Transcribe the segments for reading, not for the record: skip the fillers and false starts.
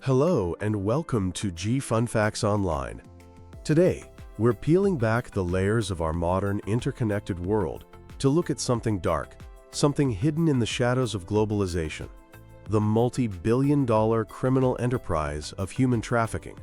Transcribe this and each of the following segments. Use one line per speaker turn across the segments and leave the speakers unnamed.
Hello and welcome to G Fun Facts Online. Today, we're peeling back the layers of our modern interconnected world to look at something dark, something hidden in the shadows of globalization, the multi-billion-dollar criminal enterprise of human trafficking.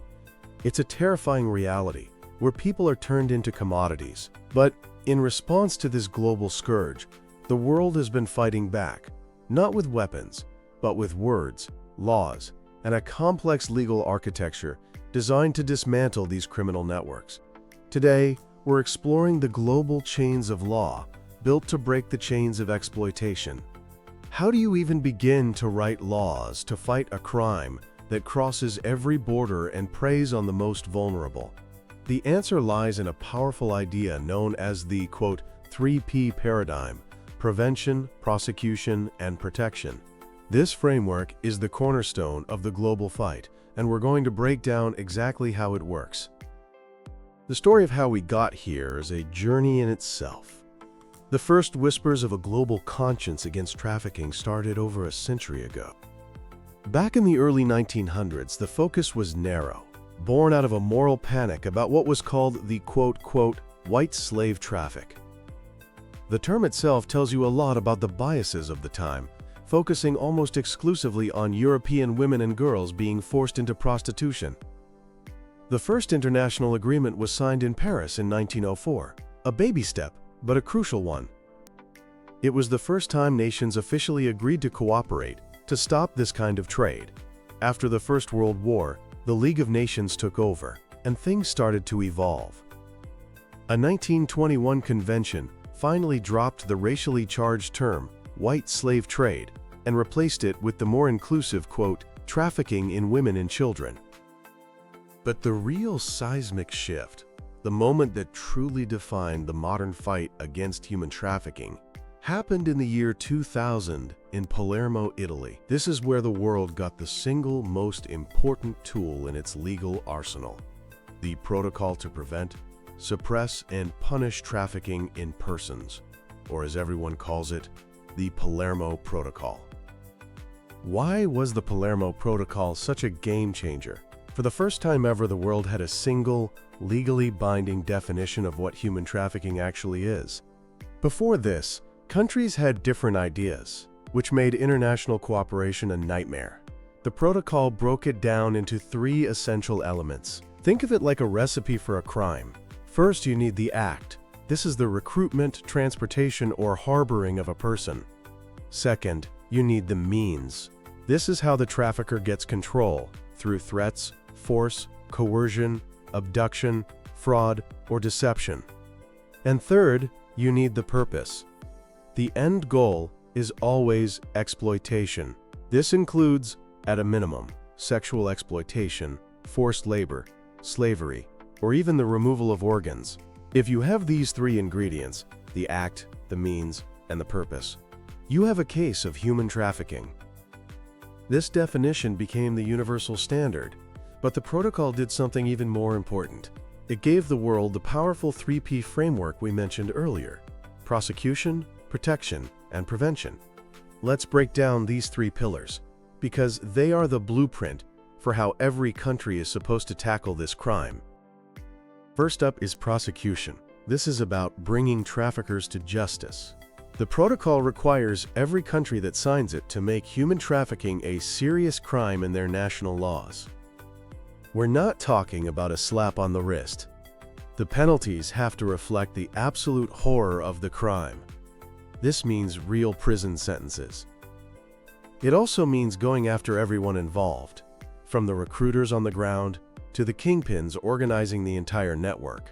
It's a terrifying reality where people are turned into commodities. But in response to this global scourge, the world has been fighting back, not with weapons, but with words, laws, and a complex legal architecture designed to dismantle these criminal networks. Today, we're exploring the global chains of law built to break the chains of exploitation. How do you even begin to write laws to fight a crime that crosses every border and preys on the most vulnerable? The answer lies in a powerful idea known as the, quote, 3P paradigm: prevention, prosecution, and protection. This framework is the cornerstone of the global fight, and we're going to break down exactly how it works. The story of how we got here is a journey in itself. The first whispers of a global conscience against trafficking started over a century ago. Back in the early 1900s, the focus was narrow, born out of a moral panic about what was called the quote, white slave traffic. The term itself tells you a lot about the biases of the time, focusing almost exclusively on European women and girls being forced into prostitution. The first international agreement was signed in Paris in 1904, a baby step, but a crucial one. It was the first time nations officially agreed to cooperate to stop this kind of trade. After the First World War, the League of Nations took over, and things started to evolve. A 1921 convention finally dropped the racially charged term white slave trade and replaced it with the more inclusive, quote, trafficking in women and children. But the real seismic shift, the moment that truly defined the modern fight against human trafficking, happened in the year 2000 in Palermo, Italy. This is where the world got the single most important tool in its legal arsenal: the Protocol to Prevent, Suppress, and Punish Trafficking in Persons, or as everyone calls it, the Palermo Protocol. Why was the Palermo Protocol such a game changer? For the first time ever, the world had a single, legally binding definition of what human trafficking actually is. Before this, countries had different ideas, which made international cooperation a nightmare. The protocol broke it down into three essential elements. Think of it like a recipe for a crime. First, you need the act. This is the recruitment, transportation, or harboring of a person. Second, you need the means. This is how the trafficker gets control, through threats, force, coercion, abduction, fraud, or deception. And third, you need the purpose. The end goal is always exploitation. This includes, at a minimum, sexual exploitation, forced labor, slavery, or even the removal of organs. If you have these three ingredients, the act, the means, and the purpose, you have a case of human trafficking. This definition became the universal standard, but the protocol did something even more important. It gave the world the powerful 3P framework we mentioned earlier: prosecution, protection, and prevention. Let's break down these three pillars, because they are the blueprint for how every country is supposed to tackle this crime. First up is prosecution. This is about bringing traffickers to justice. The protocol requires every country that signs it to make human trafficking a serious crime in their national laws. We're not talking about a slap on the wrist. The penalties have to reflect the absolute horror of the crime. This means real prison sentences. It also means going after everyone involved, from the recruiters on the ground to the kingpins organizing the entire network.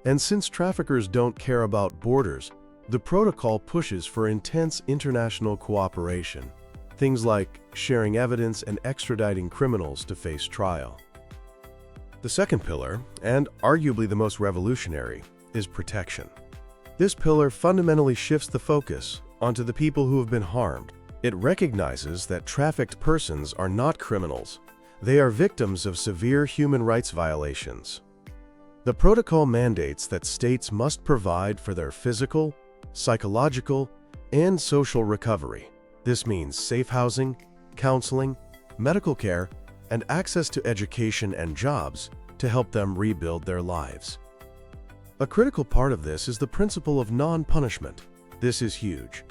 And since traffickers don't care about borders, the protocol pushes for intense international cooperation, things like sharing evidence and extraditing criminals to face trial. The second pillar, and arguably the most revolutionary, is protection. This pillar fundamentally shifts the focus onto the people who have been harmed. It recognizes that trafficked persons are not criminals. They are victims of severe human rights violations. The protocol mandates that states must provide for their physical, psychological, and social recovery. This means safe housing, counseling, medical care, and access to education and jobs to help them rebuild their lives. A critical part of this is the principle of non-punishment. This is huge.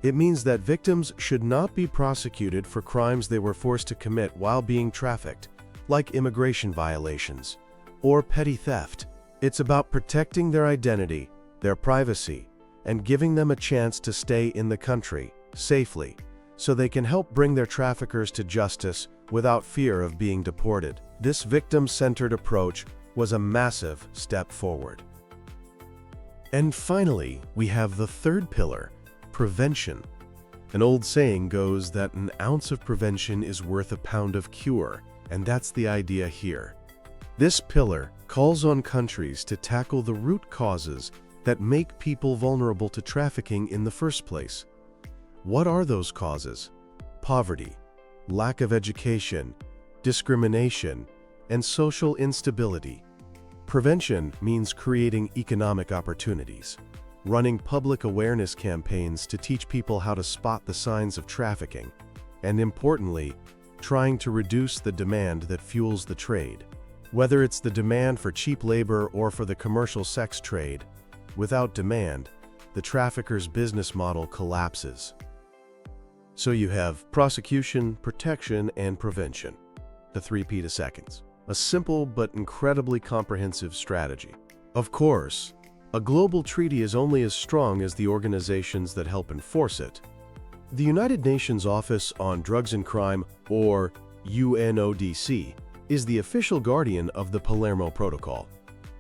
It means that victims should not be prosecuted for crimes they were forced to commit while being trafficked, like immigration violations or petty theft. It's about protecting their identity, their privacy, and giving them a chance to stay in the country safely so they can help bring their traffickers to justice without fear of being deported. This victim-centered approach was a massive step forward. And finally, we have the third pillar, prevention. An old saying goes that an ounce of prevention is worth a pound of cure, and that's the idea here. This pillar calls on countries to tackle the root causes that make people vulnerable to trafficking in the first place. What are those causes? Poverty, lack of education, discrimination, and social instability. Prevention means creating economic opportunities, running public awareness campaigns to teach people how to spot the signs of trafficking, and importantly, trying to reduce the demand that fuels the trade. Whether it's the demand for cheap labor or for the commercial sex trade, without demand, the trafficker's business model collapses. So you have prosecution, protection, and prevention. The 3P to seconds. A simple but incredibly comprehensive strategy. Of course, a global treaty is only as strong as the organizations that help enforce it. The United Nations Office on Drugs and Crime, or UNODC, is the official guardian of the Palermo Protocol.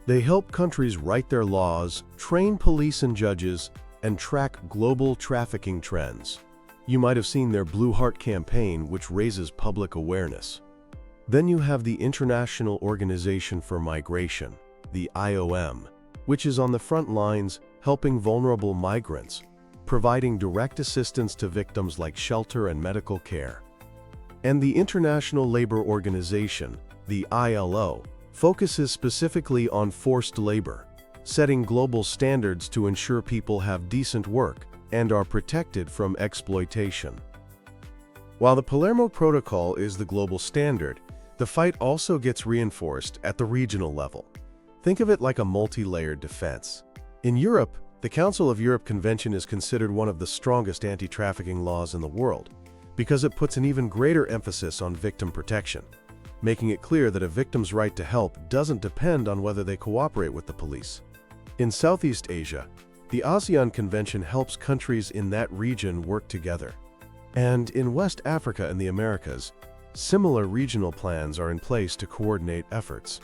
They help countries write their laws, train police and judges, and track global trafficking trends. You might have seen their Blue Heart campaign, which raises public awareness. Then you have the International Organization for Migration, the IOM, which is on the front lines helping vulnerable migrants, providing direct assistance to victims like shelter and medical care. And the International Labor Organization, the ILO, focuses specifically on forced labor, setting global standards to ensure people have decent work and are protected from exploitation. While the Palermo Protocol is the global standard, the fight also gets reinforced at the regional level. Think of it like a multi-layered defense. In Europe, the Council of Europe Convention is considered one of the strongest anti-trafficking laws in the world because it puts an even greater emphasis on victim protection, making it clear that a victim's right to help doesn't depend on whether they cooperate with the police. In Southeast Asia, the ASEAN Convention helps countries in that region work together. And in West Africa and the Americas, similar regional plans are in place to coordinate efforts.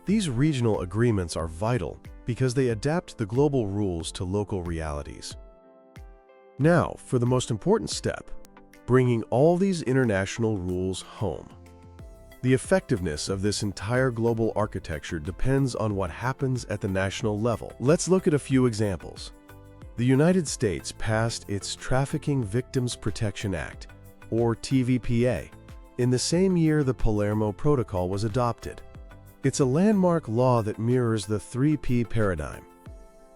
These regional agreements are vital because they adapt the global rules to local realities. Now, for the most important step, bringing all these international rules home. The effectiveness of this entire global architecture depends on what happens at the national level. Let's look at a few examples. The United States passed its Trafficking Victims Protection Act, or TVPA, in the same year the Palermo Protocol was adopted. It's a landmark law that mirrors the 3P paradigm.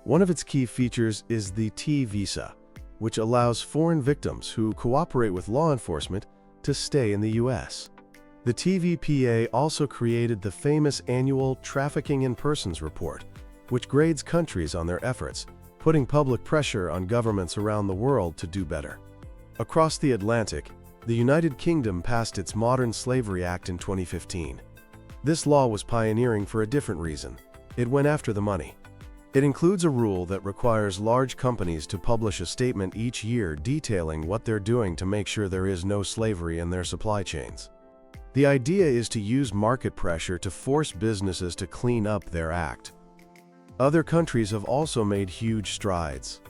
One of its key features is the T-visa, which allows foreign victims who cooperate with law enforcement to stay in the U.S. The TVPA also created the famous annual Trafficking in Persons report, which grades countries on their efforts, putting public pressure on governments around the world to do better. Across the Atlantic, the United Kingdom passed its Modern Slavery Act in 2015. This law was pioneering for a different reason. It went after the money. It includes a rule that requires large companies to publish a statement each year detailing what they're doing to make sure there is no slavery in their supply chains. The idea is to use market pressure to force businesses to clean up their act. Other countries have also made huge strides.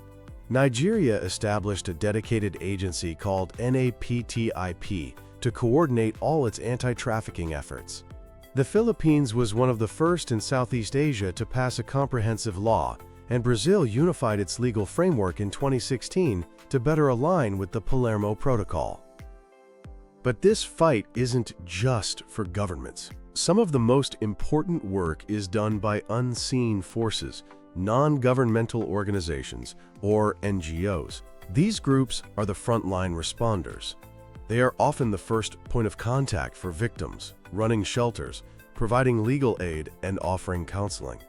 Nigeria established a dedicated agency called NAPTIP to coordinate all its anti-trafficking efforts. The Philippines was one of the first in Southeast Asia to pass a comprehensive law, and Brazil unified its legal framework in 2016 to better align with the Palermo Protocol. But this fight isn't just for governments. Some of the most important work is done by unseen forces, non-governmental organizations, or NGOs. These groups are the frontline responders. They are often the first point of contact for victims, running shelters, providing legal aid, and offering counseling.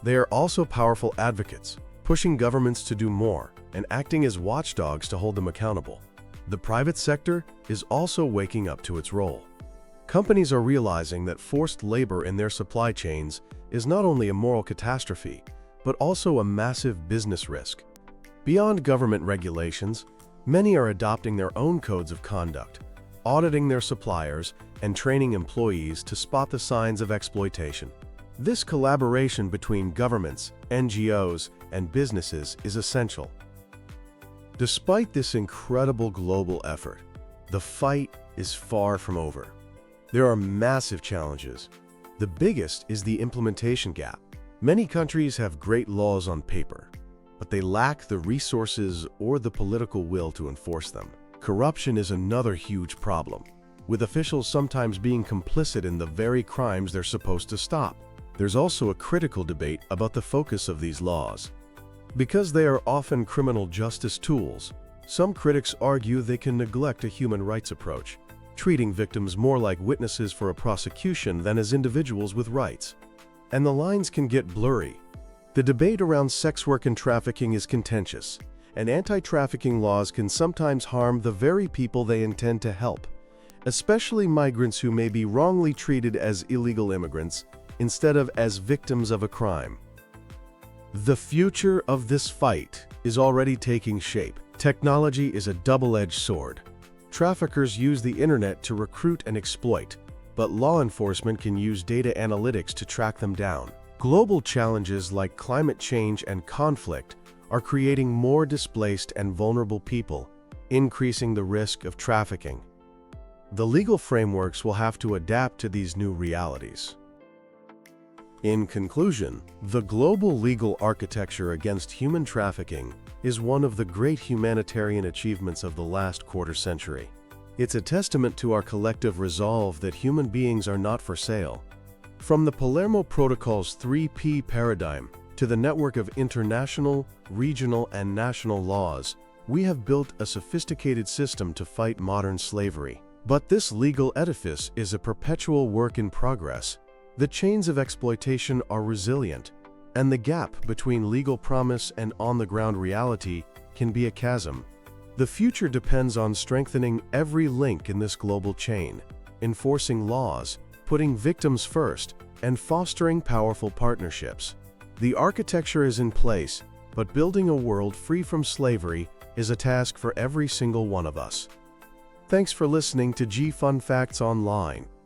They are also powerful advocates, pushing governments to do more and acting as watchdogs to hold them accountable. The private sector is also waking up to its role. Companies are realizing that forced labor in their supply chains is not only a moral catastrophe, but also a massive business risk. Beyond government regulations, many are adopting their own codes of conduct, auditing their suppliers, and training employees to spot the signs of exploitation. This collaboration between governments, NGOs, and businesses is essential. Despite this incredible global effort, the fight is far from over. There are massive challenges. The biggest is the implementation gap. Many countries have great laws on paper, but they lack the resources or the political will to enforce them. Corruption is another huge problem, with officials sometimes being complicit in the very crimes they're supposed to stop. There's also a critical debate about the focus of these laws. Because they are often criminal justice tools, some critics argue they can neglect a human rights approach, treating victims more like witnesses for a prosecution than as individuals with rights. And the lines can get blurry. The debate around sex work and trafficking is contentious, and anti-trafficking laws can sometimes harm the very people they intend to help, especially migrants who may be wrongly treated as illegal immigrants instead of as victims of a crime. The future of this fight is already taking shape. Technology is a double-edged sword. Traffickers use the internet to recruit and exploit, but law enforcement can use data analytics to track them down. Global challenges like climate change and conflict are creating more displaced and vulnerable people, increasing the risk of trafficking. The legal frameworks will have to adapt to these new realities. In conclusion, the global legal architecture against human trafficking is one of the great humanitarian achievements of the last quarter century. It's a testament to our collective resolve that human beings are not for sale. From the Palermo Protocol's 3P paradigm to the network of international, regional, and national laws, we have built a sophisticated system to fight modern slavery. But this legal edifice is a perpetual work in progress. The chains of exploitation are resilient, and the gap between legal promise and on-the-ground reality can be a chasm. The future depends on strengthening every link in this global chain, enforcing laws, putting victims first, and fostering powerful partnerships. The architecture is in place, but building a world free from slavery is a task for every single one of us. Thanks for listening to G Fun Facts Online.